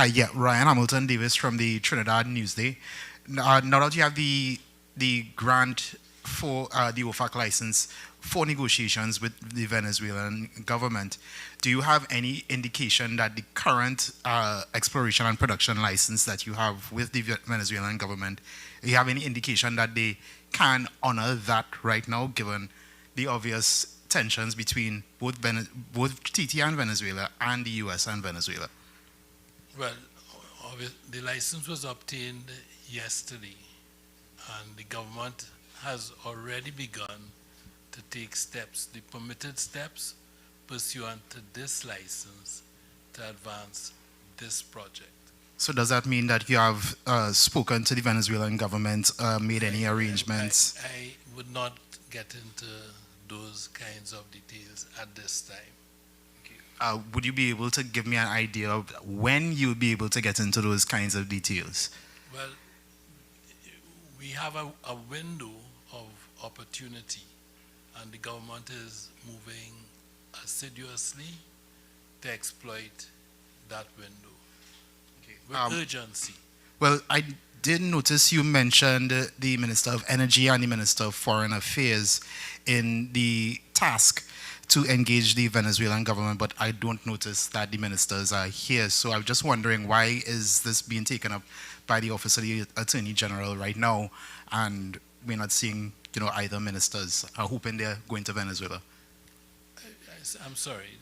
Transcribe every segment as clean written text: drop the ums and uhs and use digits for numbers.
Yeah, Ryan Hamilton Davis from the Trinidad Newsday. Now that you have the grant for the OFAC license for negotiations with the Venezuelan government, do you have any indication that the current exploration and production license that you have with the Venezuelan government, do you have any indication that they can honor that right now, given the obvious tensions between both TT and Venezuela and the US and Venezuela? Well, the license was obtained yesterday, and the government has already begun to take steps, the permitted steps pursuant to this license to advance this project. So does that mean that you have spoken to the Venezuelan government, made any arrangements? I would not get into those kinds of details at this time. Would you be able to give me an idea of when you'll be able to get into those kinds of details? Well, we have a window of opportunity, and the government is moving assiduously to exploit that window with urgency. Well, I did notice you mentioned the Minister of Energy and the Minister of Foreign Affairs in the task to engage the Venezuelan government, but I don't notice that the ministers are here. So I'm just wondering, why is this being taken up by the Office of the Attorney General right now, and we're not seeing, either ministers? I'm hoping they're going to Venezuela. I'm sorry,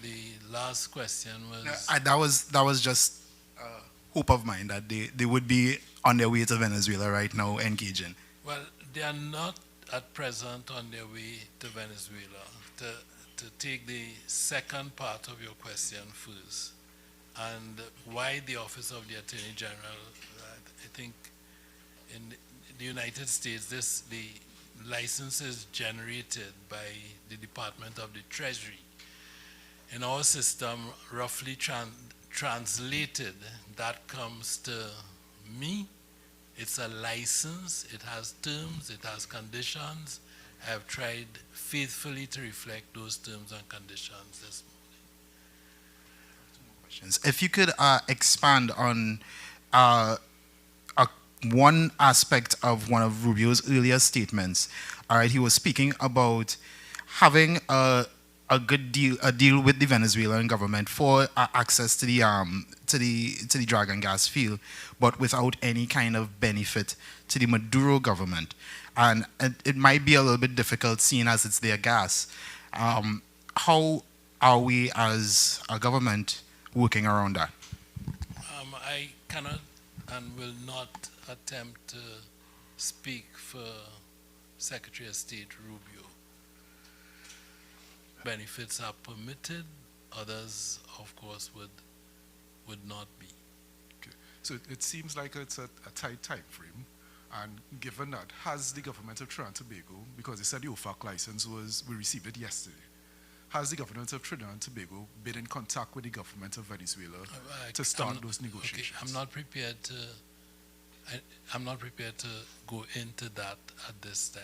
the last question was... that was just hope of mine that they would be on their way to Venezuela right now engaging. Well, they are not at present on their way to Venezuela. To take the second part of your question first, and why the Office of the Attorney General, I think in the United States, the license is generated by the Department of the Treasury. In our system, roughly translated, that comes to me. It's a license, it has terms, it has conditions. I have tried faithfully to reflect those terms and conditions this morning. If you could expand on one aspect of one of Rubio's earlier statements. All right, he was speaking about having a deal with the Venezuelan government for access to the Dragon gas field, but without any kind of benefit to the Maduro government. And it might be a little bit difficult, seeing as it's their gas. How are we as a government working around that? I cannot and will not attempt to speak for Secretary of State Rubio. Benefits are permitted, others, of course, would not be. Okay. So it seems like it's a tight time frame. And given that, has the government of Trinidad and Tobago, because they said the OFAC license we received it yesterday, has the government of Trinidad and Tobago been in contact with the government of Venezuela to start those negotiations? Okay, I'm not prepared to go into that at this time.